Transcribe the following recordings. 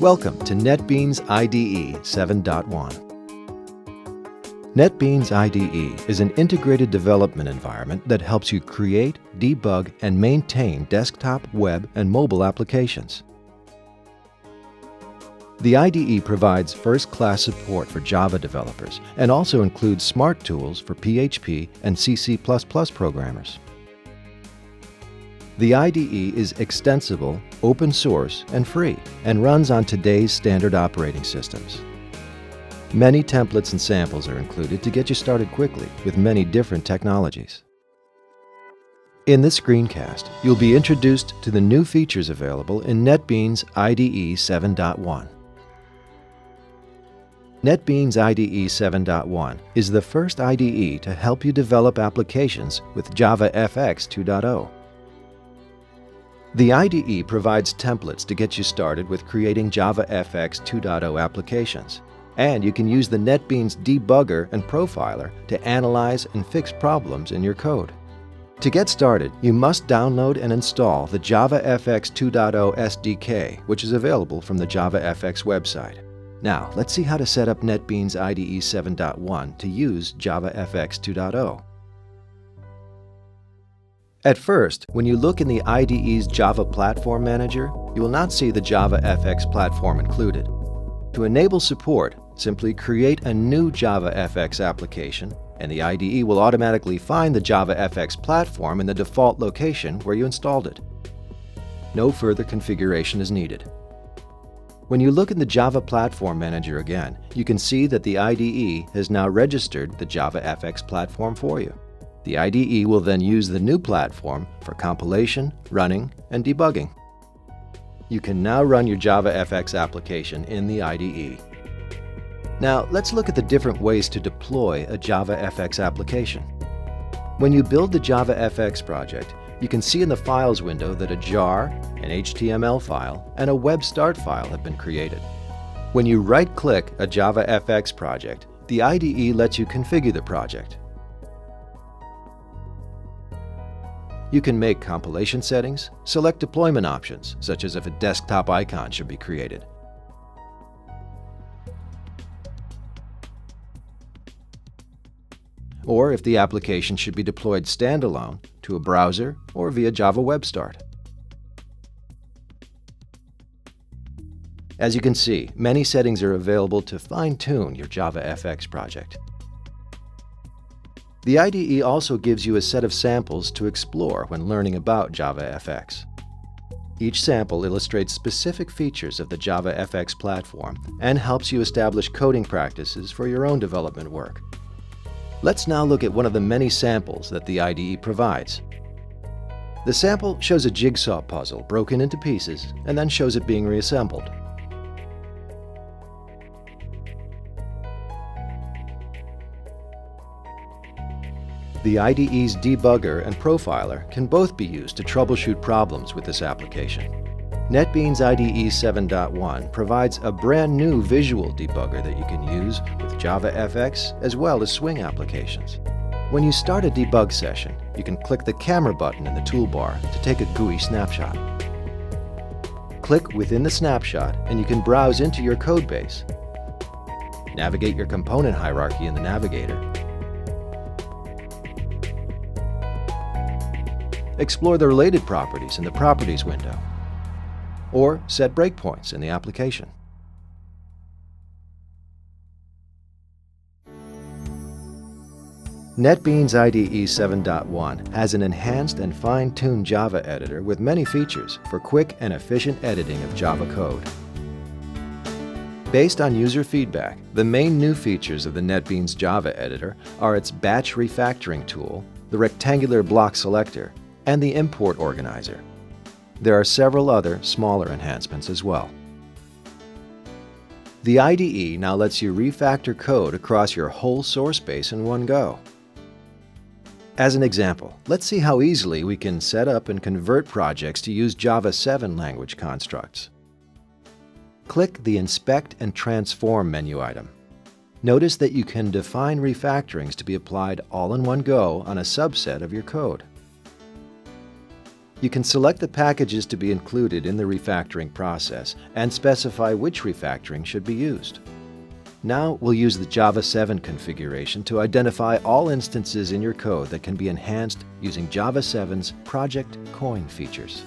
Welcome to NetBeans IDE 7.1. NetBeans IDE is an integrated development environment that helps you create, debug, and maintain desktop, web, and mobile applications. The IDE provides first-class support for Java developers and also includes smart tools for PHP and C++ programmers. The IDE is extensible, open source, and free, and runs on today's standard operating systems. Many templates and samples are included to get you started quickly with many different technologies. In this screencast, you'll be introduced to the new features available in NetBeans IDE 7.1. NetBeans IDE 7.1 is the first IDE to help you develop applications with JavaFX 2.0. The IDE provides templates to get you started with creating JavaFX 2.0 applications, and you can use the NetBeans debugger and profiler to analyze and fix problems in your code. To get started, you must download and install the JavaFX 2.0 SDK, which is available from the JavaFX website. Now, let's see how to set up NetBeans IDE 7.1 to use JavaFX 2.0. At first, when you look in the IDE's Java Platform Manager, you will not see the JavaFX platform included. To enable support, simply create a new JavaFX application, and the IDE will automatically find the JavaFX platform in the default location where you installed it. No further configuration is needed. When you look in the Java Platform Manager again, you can see that the IDE has now registered the JavaFX platform for you. The IDE will then use the new platform for compilation, running, and debugging. You can now run your JavaFX application in the IDE. Now, let's look at the different ways to deploy a JavaFX application. When you build the JavaFX project, you can see in the Files window that a jar, an HTML file, and a web start file have been created. When you right-click a JavaFX project, the IDE lets you configure the project. You can make compilation settings, select deployment options, such as if a desktop icon should be created. Or if the application should be deployed standalone to a browser or via Java Web Start. As you can see, many settings are available to fine-tune your JavaFX project. The IDE also gives you a set of samples to explore when learning about JavaFX. Each sample illustrates specific features of the JavaFX platform and helps you establish coding practices for your own development work. Let's now look at one of the many samples that the IDE provides. The sample shows a jigsaw puzzle broken into pieces and then shows it being reassembled. The IDE's debugger and profiler can both be used to troubleshoot problems with this application. NetBeans IDE 7.1 provides a brand new visual debugger that you can use with JavaFX as well as Swing applications. When you start a debug session, you can click the camera button in the toolbar to take a GUI snapshot. Click within the snapshot and you can browse into your codebase. Navigate your component hierarchy in the navigator. Explore the related properties in the Properties window, or set breakpoints in the application. NetBeans IDE 7.1 has an enhanced and fine-tuned Java editor with many features for quick and efficient editing of Java code. Based on user feedback, the main new features of the NetBeans Java editor are its batch refactoring tool, the rectangular block selector, and the import organizer. There are several other smaller enhancements as well. The IDE now lets you refactor code across your whole source base in one go. As an example, let's see how easily we can set up and convert projects to use Java 7 language constructs. Click the Inspect and Transform menu item. Notice that you can define refactorings to be applied all in one go on a subset of your code. You can select the packages to be included in the refactoring process and specify which refactoring should be used. Now we'll use the Java 7 configuration to identify all instances in your code that can be enhanced using Java 7's Project Coin features.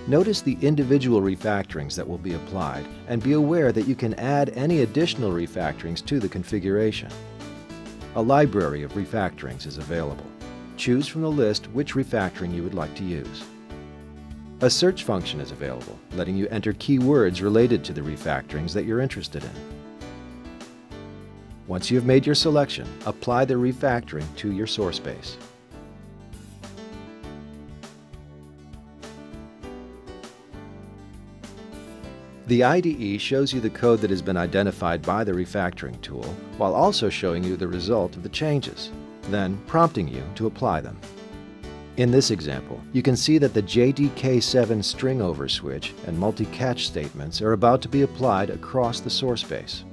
Notice the individual refactorings that will be applied and be aware that you can add any additional refactorings to the configuration. A library of refactorings is available. Choose from the list which refactoring you would like to use. A search function is available, letting you enter keywords related to the refactorings that you're interested in. Once you have made your selection, apply the refactoring to your source base. The IDE shows you the code that has been identified by the refactoring tool, while also showing you the result of the changes, then prompting you to apply them. In this example, you can see that the JDK7 string over switch and multi-catch statements are about to be applied across the source base.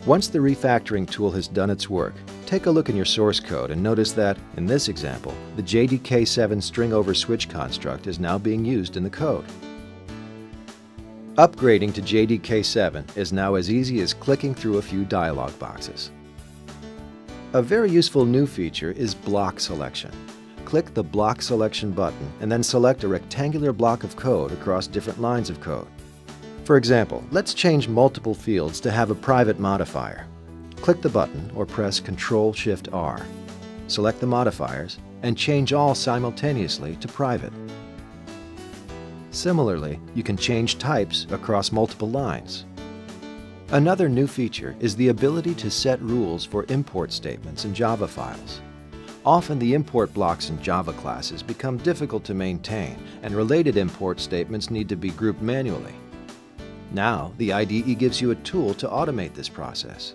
Once the refactoring tool has done its work, take a look in your source code and notice that, in this example, the JDK7 string over switch construct is now being used in the code. Upgrading to JDK7 is now as easy as clicking through a few dialog boxes. A very useful new feature is block selection. Click the Block Selection button and then select a rectangular block of code across different lines of code. For example, let's change multiple fields to have a private modifier. Click the button or press Ctrl-Shift-R. Select the modifiers and change all simultaneously to private. Similarly, you can change types across multiple lines. Another new feature is the ability to set rules for import statements in Java files. Often the import blocks in Java classes become difficult to maintain, and related import statements need to be grouped manually. Now, the IDE gives you a tool to automate this process.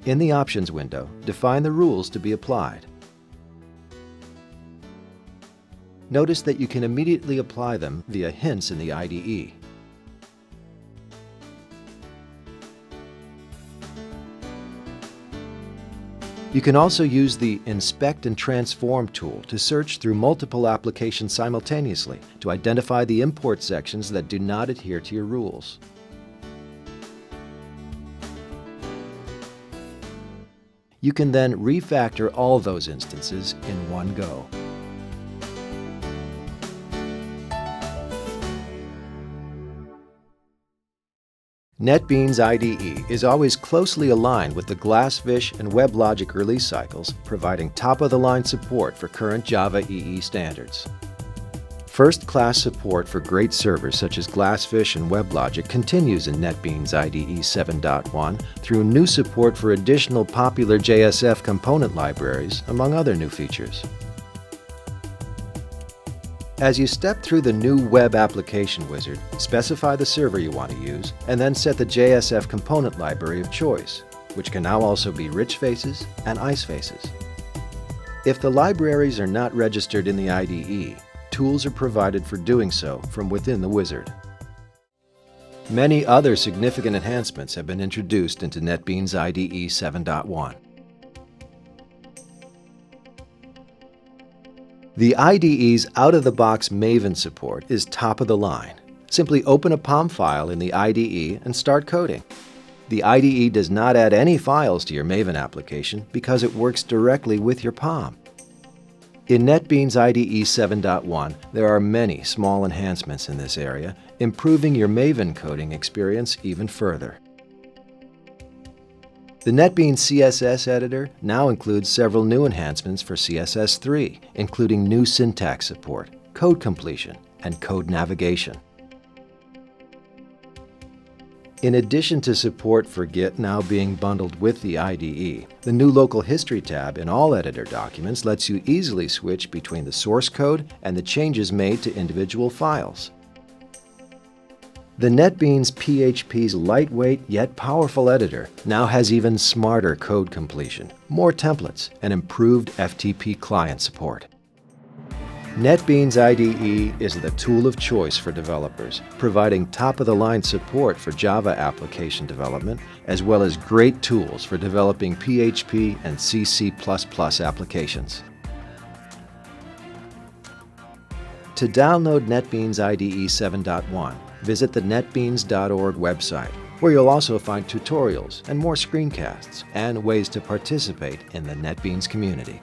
In the Options window, define the rules to be applied. Notice that you can immediately apply them via hints in the IDE. You can also use the Inspect and Transform tool to search through multiple applications simultaneously to identify the import sections that do not adhere to your rules. You can then refactor all those instances in one go. NetBeans IDE is always closely aligned with the Glassfish and WebLogic release cycles, providing top-of-the-line support for current JavaEE standards. First-class support for great servers such as Glassfish and WebLogic continues in NetBeans IDE 7.1 through new support for additional popular JSF component libraries, among other new features. As you step through the new Web Application Wizard, specify the server you want to use, and then set the JSF component library of choice, which can now also be rich faces and ice faces. If the libraries are not registered in the IDE, tools are provided for doing so from within the wizard. Many other significant enhancements have been introduced into NetBeans IDE 7.1. The IDE's out-of-the-box Maven support is top of the line. Simply open a POM file in the IDE and start coding. The IDE does not add any files to your Maven application because it works directly with your POM. In NetBeans IDE 7.1, there are many small enhancements in this area, improving your Maven coding experience even further. The NetBeans CSS editor now includes several new enhancements for CSS3, including new syntax support, code completion, and code navigation. In addition to support for Git now being bundled with the IDE, the new Local History tab in all editor documents lets you easily switch between the source code and the changes made to individual files. The NetBeans PHP's lightweight yet powerful editor now has even smarter code completion, more templates, and improved FTP client support. NetBeans IDE is the tool of choice for developers, providing top-of-the-line support for Java application development, as well as great tools for developing PHP and C++ applications. To download NetBeans IDE 7.1, visit the netbeans.org website, where you'll also find tutorials and more screencasts and ways to participate in the NetBeans community.